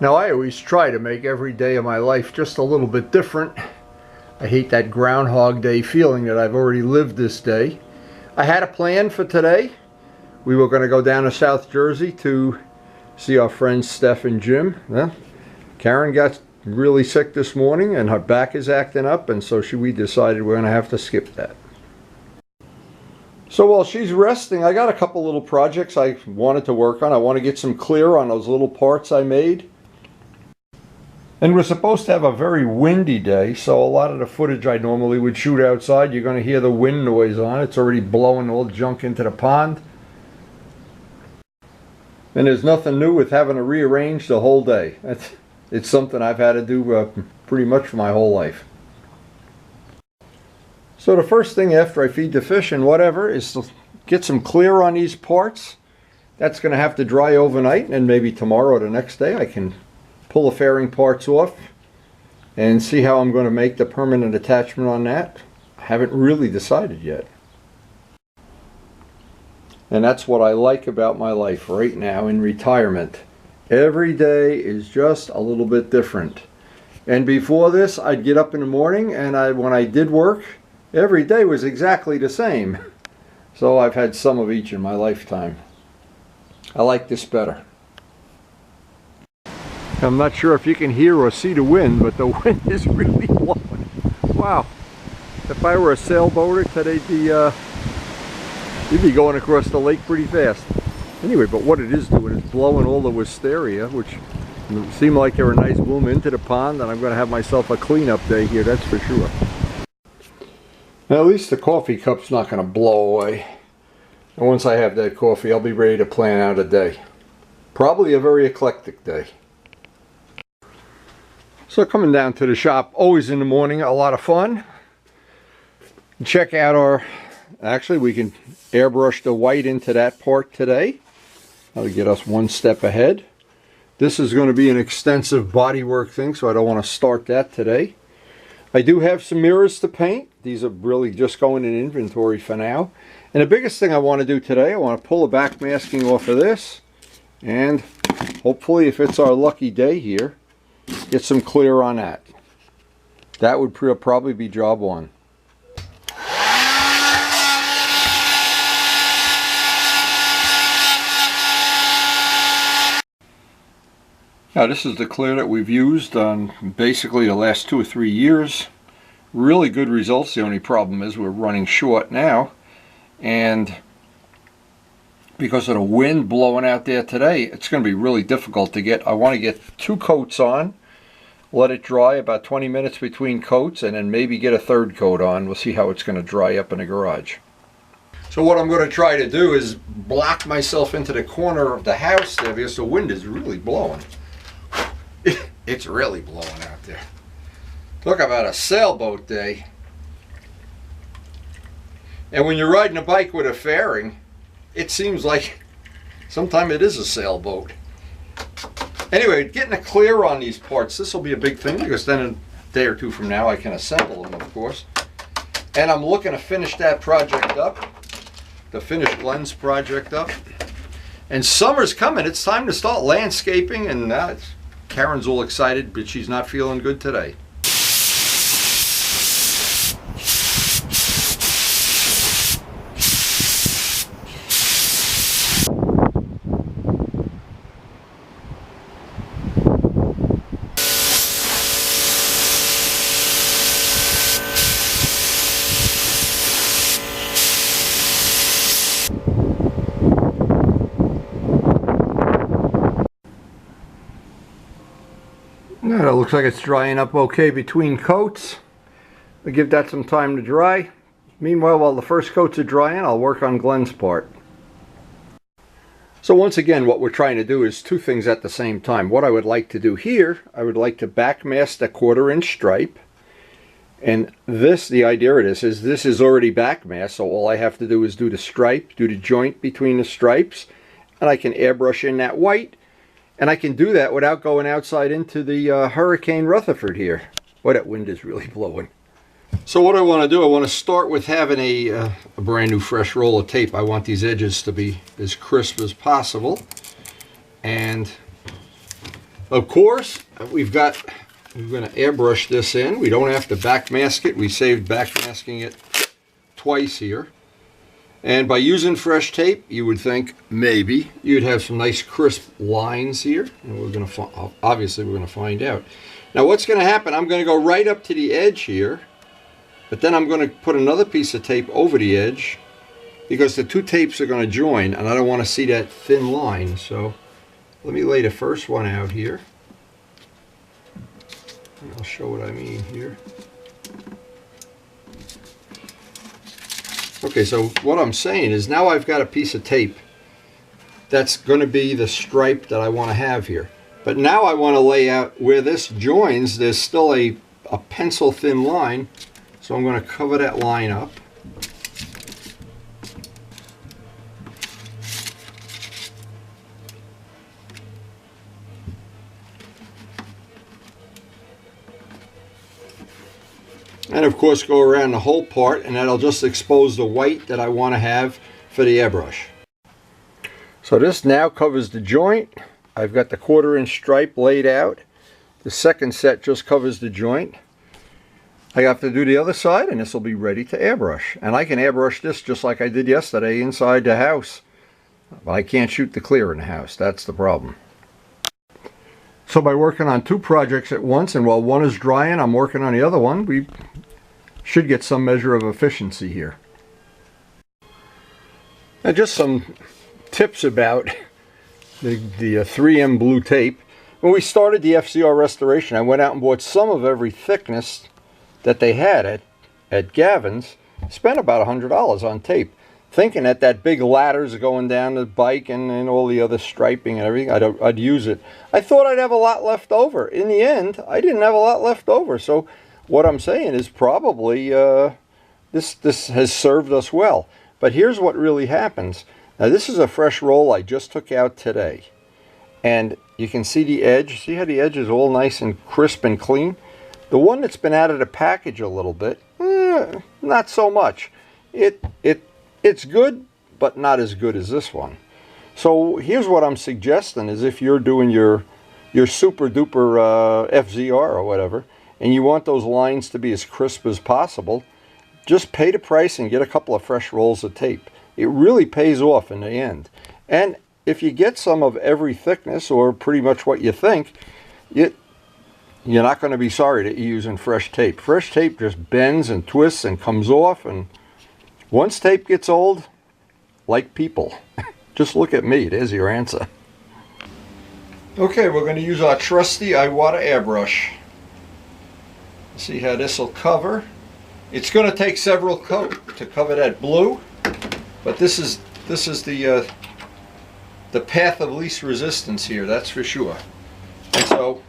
Now, I always try to make every day of my life just a little bit different. I hate that Groundhog Day feeling that I've already lived this day. I had a plan for today. We were going to go down to South Jersey to see our friends Steph and Jim. Well, Karen got really sick this morning and her back is acting up, and so we decided we're going to have to skip that. So while she's resting, I got a couple little projects I wanted to work on. I want to get some clear on those little parts I made. And we're supposed to have a very windy day, so a lot of the footage I normally would shoot outside, you're going to hear the wind noise on. It's already blowing all junk into the pond. And there's nothing new with having to rearrange the whole day. It's something I've had to do pretty much for my whole life. So the first thing after I feed the fish and whatever is to get some clear on these parts. That's going to have to dry overnight, and maybe tomorrow or the next day I can pull the fairing parts off and see how I'm going to make the permanent attachment on that. I haven't really decided yet. And that's what I like about my life right now in retirement. Every day is just a little bit different. And before this, I'd get up in the morning, and when I did work, every day was exactly the same. So I've had some of each in my lifetime. I like this better. I'm not sure if you can hear or see the wind, but the wind is really blowing. Wow. If I were a sailboater today, you'd be going across the lake pretty fast. Anyway, but what it is doing is blowing all the wisteria, which seem like they're a nice bloom, into the pond, and I'm going to have myself a cleanup day here, that's for sure. Now, at least the coffee cup's not going to blow away. And once I have that coffee, I'll be ready to plan out a day. Probably a very eclectic day. So coming down to the shop, always in the morning, a lot of fun. Check out actually we can airbrush the white into that part today. That'll get us one step ahead. This is going to be an extensive bodywork thing, so I don't want to start that today. I do have some mirrors to paint. These are really just going in inventory for now. And the biggest thing I want to do today, I want to pull the back masking off of this, and hopefully, if it's our lucky day here, get some clear on that. That would probably be job one. Now, this is the clear that we've used on basically the last 2 or 3 years. Really good results. The only problem is we're running short now, and because of the wind blowing out there today, it's going to be really difficult to get. I want to get 2 coats on, let it dry about 20 minutes between coats, and then maybe get a 3rd coat on. We'll see how it's going to dry up in the garage. So what I'm going to try to do is block myself into the corner of the house there, because the wind is really blowing. It's really blowing out there. Look, about a sailboat day. And when you're riding a bike with a fairing, it seems like sometimes it is a sailboat. Anyway, getting a clear on these parts, this will be a big thing, because then a day or 2 from now I can assemble them, of course. And I'm looking to finish that project up, the finished lens project up. And summer's coming. It's time to start landscaping, and Karen's all excited, but she's not feeling good today. It looks like it's drying up okay between coats. I'll give that some time to dry. Meanwhile, while the first coats are drying, I'll work on Glenn's part. So once again, what we're trying to do is 2 things at the same time. What I would like to do here, I would like to backmask a 1/4 inch stripe. And this, the idea of this is already backmasked, so all I have to do is do the stripe, do the joint between the stripes, and I can airbrush in that white. And I can do that without going outside into the Hurricane Rutherford here. Boy, that wind is really blowing. So what I want to do, I want to start with having a brand new fresh roll of tape. I want these edges to be as crisp as possible. And Of course, we're going to airbrush this in. We don't have to backmask it. We saved backmasking it twice here. And by using fresh tape, you would think maybe you'd have some nice crisp lines here. And we're going to, obviously we're going to find out. Now what's going to happen, I'm going to go right up to the edge here, but then I'm going to put another piece of tape over the edge because the two tapes are going to join and I don't want to see that thin line. So let me lay the first one out here. And I'll show what I mean here. Okay, so what I'm saying is now I've got a piece of tape that's going to be the stripe that I want to have here. But now I want to lay out where this joins, there's still a pencil thin line. So I'm going to cover that line up. And of course go around the whole part, and that'll just expose the white that I want to have for the airbrush. So this now covers the joint. I've got the 1/4 inch stripe laid out. The second set just covers the joint. I have to do the other side and this will be ready to airbrush. And I can airbrush this just like I did yesterday inside the house. But I can't shoot the clear in the house. That's the problem. So by working on two projects at once, and while one is drying, I'm working on the other one, we should get some measure of efficiency here. Now just some tips about the 3M blue tape. When we started the FZR Restoration, I went out and bought some of every thickness that they had at Gavin's. Spent about $100 on tape, thinking that that big ladder's going down the bike and all the other striping and everything, I'd use it. I thought I'd have a lot left over. In the end, I didn't have a lot left over. So what I'm saying is probably this has served us well. But here's what really happens. Now this is a fresh roll I just took out today. And you can see the edge. See how the edge is all nice and crisp and clean? The one that's been out of the package a little bit, not so much. It's good, but not as good as this one. So here's what I'm suggesting is if you're doing your super duper FZR or whatever, and you want those lines to be as crisp as possible, just pay the price and get a couple of fresh rolls of tape. It really pays off in the end. And if you get some of every thickness, or pretty much what you think, you're not going to be sorry that you're using fresh tape. Fresh tape just bends and twists and comes off, and once tape gets old, like people, just look at me, there's your answer. Okay, we're going to use our trusty Iwata airbrush. See how this will cover. It's going to take several coats to cover that blue, but this is the path of least resistance here, that's for sure. And so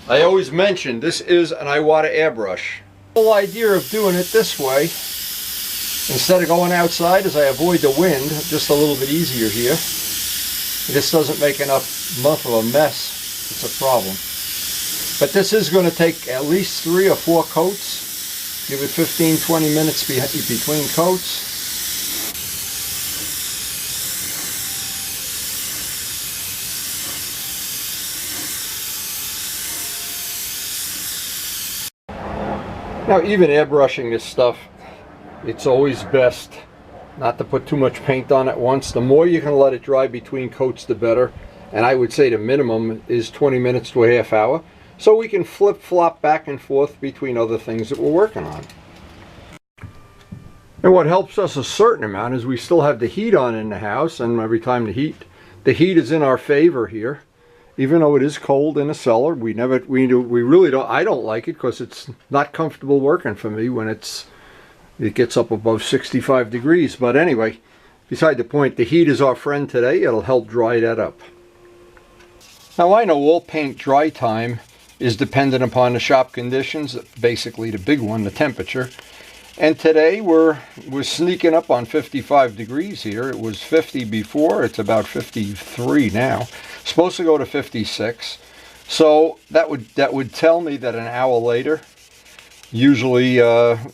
I always mention this is an Iwata airbrush. The whole idea of doing it this way, instead of going outside, as I avoid the wind, just a little bit easier here. This doesn't make enough of a mess. It's a problem. But this is going to take at least 3 or 4 coats. Give it 15-20 minutes between coats. Now, even airbrushing this stuff, it's always best not to put too much paint on at once. The more you can let it dry between coats, the better. And I would say the minimum is 20 minutes to a half hour. So we can flip-flop back and forth between other things that we're working on. And what helps us a certain amount is we still have the heat on in the house, and every time the heat is in our favor here. Even though it is cold in the cellar, we really don't. I don't like it because it's not comfortable working for me when it gets up above 65 degrees. But anyway, beside the point, the heat is our friend today. It'll help dry that up. Now I know all paint dry time is dependent upon the shop conditions, basically the big one, the temperature. And today we're sneaking up on 55 degrees here. It was 50 before, it's about 53 now. Supposed to go to 56. So that would tell me that an hour later, usually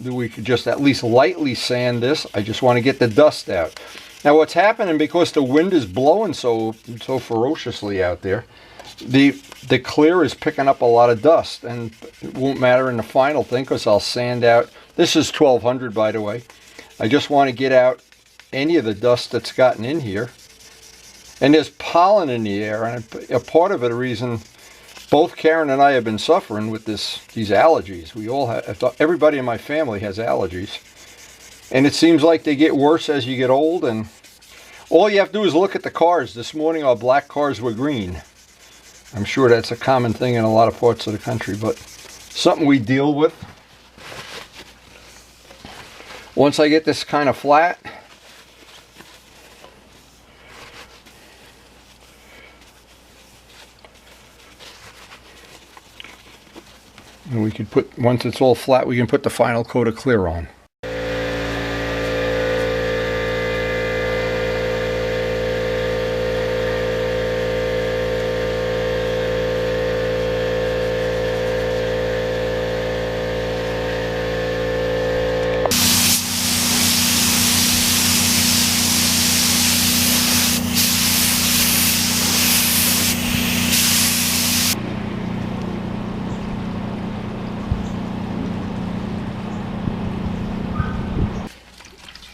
we could just at least lightly sand this. I just want to get the dust out. Now what's happening, because the wind is blowing so ferociously out there, the clear is picking up a lot of dust, and it won't matter in the final thing because I'll sand out. This is 1200, by the way. I just want to get out any of the dust that's gotten in here. And there's pollen in the air, and a part of it, a reason both Karen and I have been suffering with these allergies. We all have, everybody in my family has allergies. And it seems like they get worse as you get old, and all you have to do is look at the cars. This morning our black cars were green. I'm sure that's a common thing in a lot of parts of the country, but something we deal with. Once I get this kind of flat, and we could put, once it's all flat, we can put the final coat of clear on.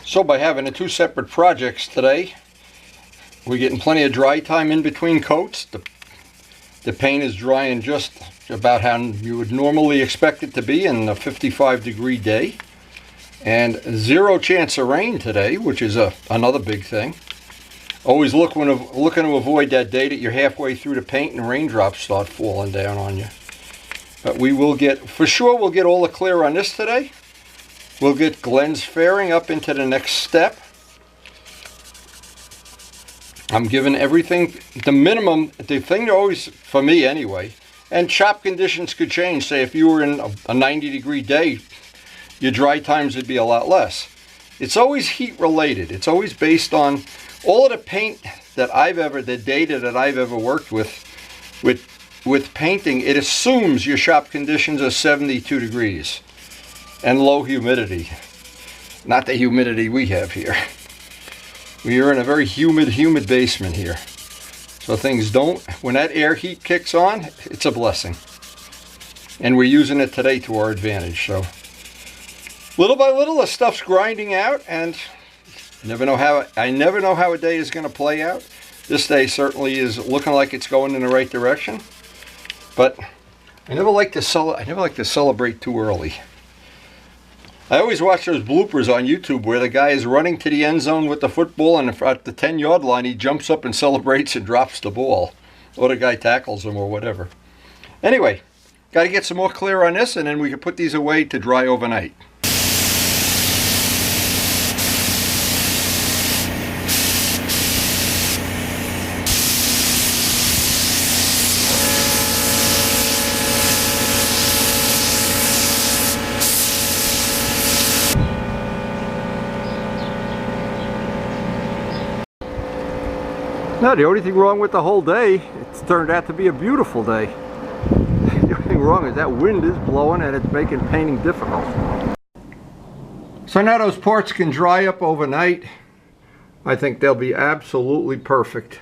So by having the two separate projects today, we're getting plenty of dry time in between coats. The paint is drying just about how you would normally expect it to be in a 55-degree day. And zero chance of rain today, which is another big thing. Always looking to avoid that day that you're halfway through the paint and raindrops start falling down on you. But we will get, for sure we'll get all the clear on this today. We'll get Glenn's fairing up into the next step. I'm giving everything the minimum, the thing to always, for me anyway, and shop conditions could change. Say if you were in a 90-degree day, your dry times would be a lot less. It's always heat related. It's always based on all of the paint that the data that I've ever worked with painting. It assumes your shop conditions are 72 degrees. And low humidity. Not the humidity we have here. We are in a very humid basement here. So things don't, when that air heat kicks on, it's a blessing. And we're using it today to our advantage. So little by little the stuff's grinding out, and I never know how a day is going to play out. This day certainly is looking like it's going in the right direction. But I never like to celebrate too early. I always watch those bloopers on YouTube where the guy is running to the end zone with the football, and at the 10-yard line he jumps up and celebrates and drops the ball. Or the guy tackles him or whatever. Anyway, got to get some more clear on this, and then we can put these away to dry overnight. No, the only thing wrong with the whole day, it's turned out to be a beautiful day. The only thing wrong is that wind is blowing and it's making painting difficult. So now those parts can dry up overnight. I think they'll be absolutely perfect.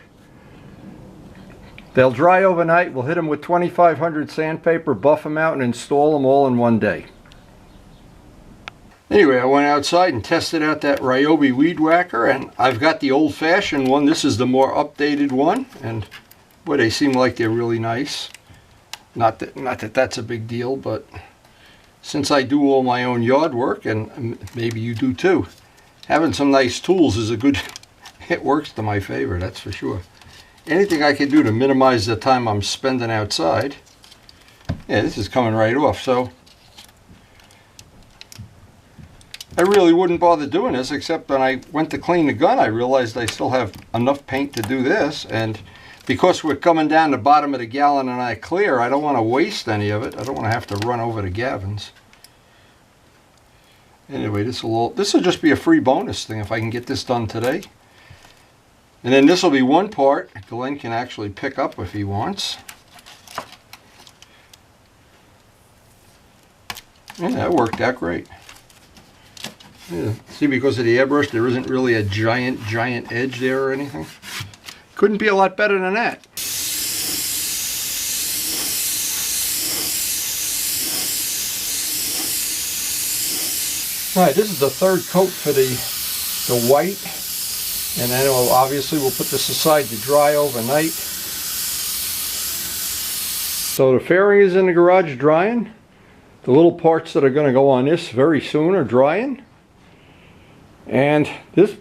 They'll dry overnight. We'll hit them with 2500 sandpaper, buff them out, and install them all in one day. Anyway, I went outside and tested out that Ryobi weed whacker, and I've got the old-fashioned one. This is the more updated one, and boy, they seem like they're really nice. Not that that's a big deal, but since I do all my own yard work, and maybe you do too, having some nice tools is a good, it works to my favor, that's for sure. Anything I can do to minimize the time I'm spending outside. Yeah, this is coming right off, so I really wouldn't bother doing this, except when I went to clean the gun, I realized I still have enough paint to do this, and because we're coming down the bottom of the gallon and I clear, I don't want to waste any of it. I don't want to have to run over to Gavin's. Anyway, this will just be a free bonus thing if I can get this done today. And then this will be one part Glenn can actually pick up if he wants. Yeah, that worked out great. Yeah, see, because of the airbrush, there isn't really a giant edge there or anything. Couldn't be a lot better than that. All right, this is the third coat for the white, and then obviously we'll put this aside to dry overnight. So the fairing is in the garage drying. The little parts that are going to go on this very soon are drying. And this,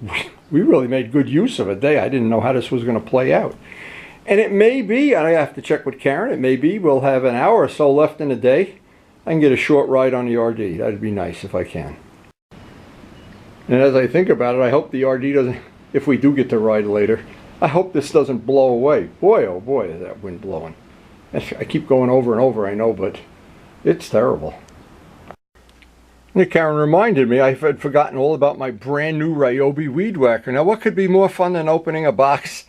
we really made good use of a day. I didn't know how this was going to play out. And it may be, and I have to check with Karen, it may be we'll have an hour or so left in the day. I can get a short ride on the RD. That'd be nice if I can. And as I think about it, I hope the RD doesn't, if we do get to ride later, I hope this doesn't blow away. Boy, oh boy, is that wind blowing. I keep going over and over, I know, but it's terrible. And Karen reminded me I had forgotten all about my brand new Ryobi weed whacker. Now, what could be more fun than opening a box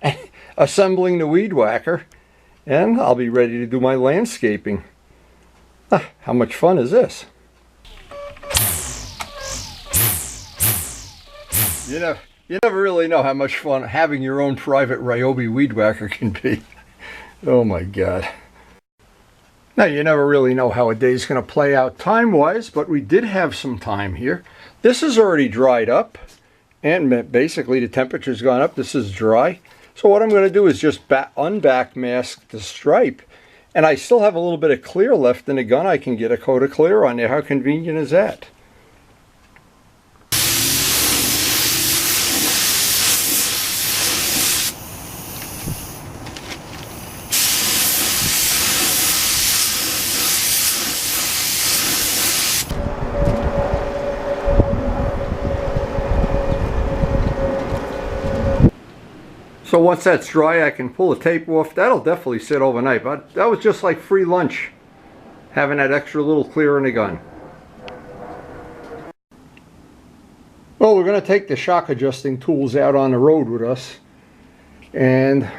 and assembling the weed whacker? And I'll be ready to do my landscaping. How much fun is this? You never really know how much fun having your own private Ryobi weed whacker can be. Oh my God. Now, you never really know how a day's going to play out time-wise, but we did have some time here. This is already dried up, and basically the temperature's gone up. This is dry. So what I'm going to do is just unback mask the stripe, and I still have a little bit of clear left in the gun. I can get a coat of clear on there. How convenient is that? So once that's dry, I can pull the tape off. That'll definitely sit overnight, but that was just like free lunch, having that extra little clear in the gun. Well, we're going to take the shock adjusting tools out on the road with us and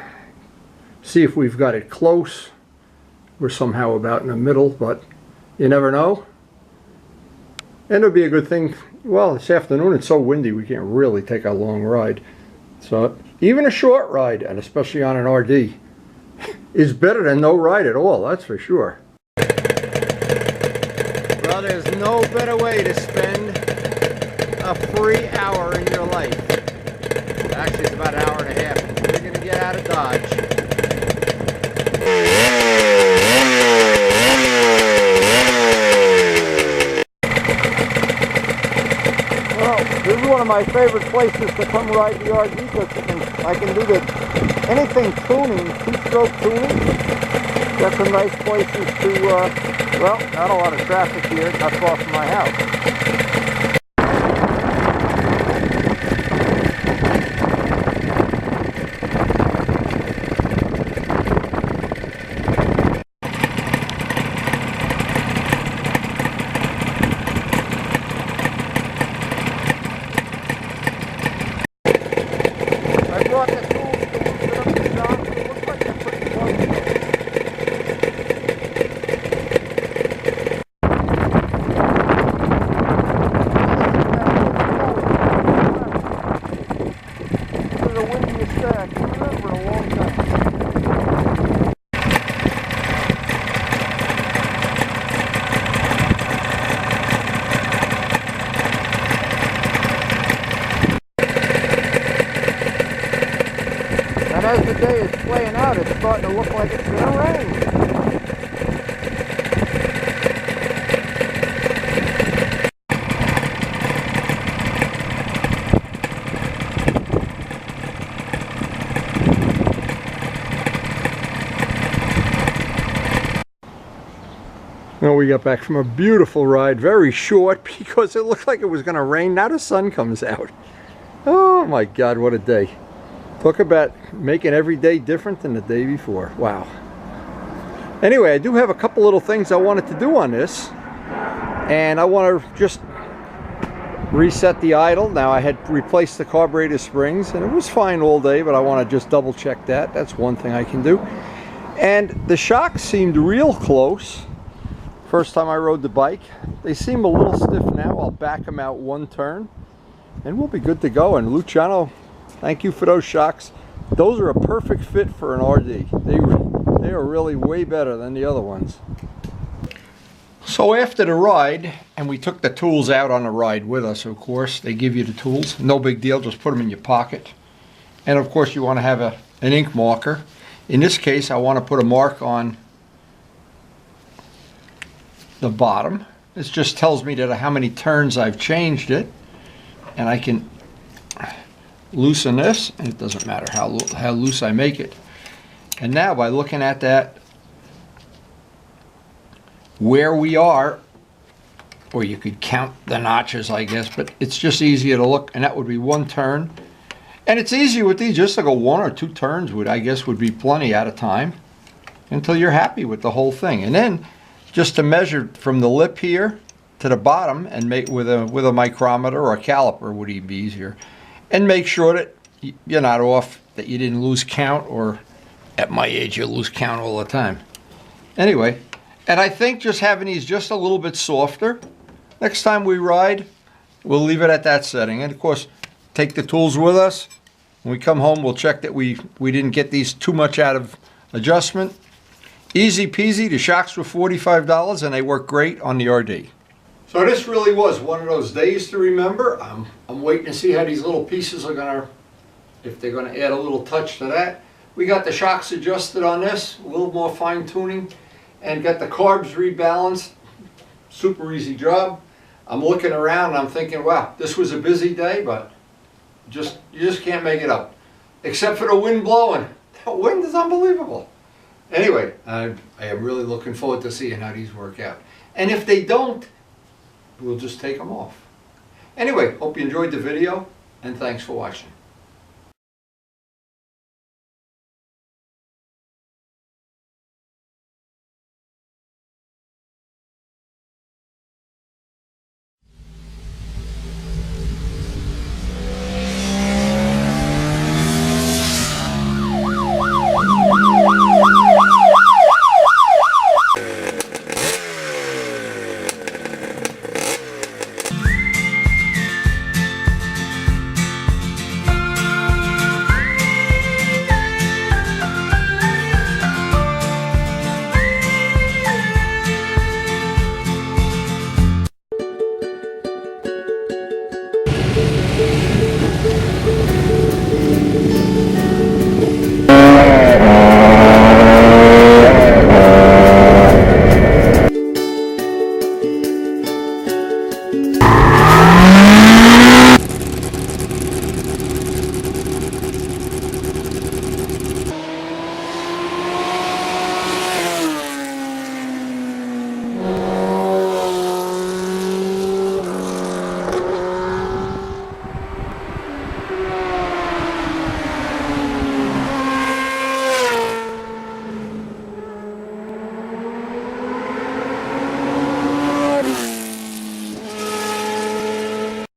see if we've got it close. We're somehow about in the middle, but you never know. And it'll be a good thing. Well, this afternoon it's so windy we can't really take a long ride. So even a short ride, and especially on an RD, is better than no ride at all, that's for sure. Well, there's no better way to spend a free hour in your life. Actually, it's about an hour and a half. You're going to get out of Dodge. This is one of my favorite places to come ride the RD because I can do anything tuning, two-stroke tuning. Got some nice places to, well, not a lot of traffic here, not far from my house. As the day is playing out, it's starting to look like it's going to rain. Well, we got back from a beautiful ride, very short because it looked like it was going to rain. Now the sun comes out. Oh my God, what a day. Talk about making every day different than the day before. Wow. Anyway, I do have a couple little things I wanted to do on this. And I want to just reset the idle. Now, I had replaced the carburetor springs and it was fine all day, but I want to just double check that. That's one thing I can do. And the shocks seemed real close First time I rode the bike. They seem a little stiff now. I'll back them out one turn and we'll be good to go. And Luciano, thank you for those shocks. Those are a perfect fit for an RD. They are really way better than the other ones. So after the ride, and we took the tools out on the ride with us, of course. They give you the tools. No big deal, just put them in your pocket. And of course you want to have an ink marker. In this case, I want to put a mark on the bottom. This just tells me that how many turns I've changed it. And I can loosen this, and it doesn't matter how loose I make it. And now by looking at that, where we are, or you could count the notches, I guess, but it's just easier to look, and that would be one turn. And it's easy with these, just to go 1 or 2 turns would be plenty at a time until you're happy with the whole thing. And then just to measure from the lip here to the bottom, and make with a micrometer or a caliper would even be easier, and make sure that you're not off, that you didn't lose count, or at my age you lose count all the time. Anyway, and I think just having these just a little bit softer, next time we ride, we'll leave it at that setting. And of course, take the tools with us. When we come home, we'll check that we didn't get these too much out of adjustment. Easy peasy. The shocks were $45 and they work great on the RD. So this really was one of those days to remember. I'm waiting to see how these little pieces are gonna, if they're gonna add a little touch to that. We got the shocks adjusted on this, a little more fine tuning, and got the carbs rebalanced. Super easy job. I'm looking around and I'm thinking, wow, this was a busy day, but you just can't make it up. Except for the wind blowing. The wind is unbelievable. Anyway, I am really looking forward to seeing how these work out. And if they don't, we'll just take them off. Anyway, hope you enjoyed the video, and thanks for watching.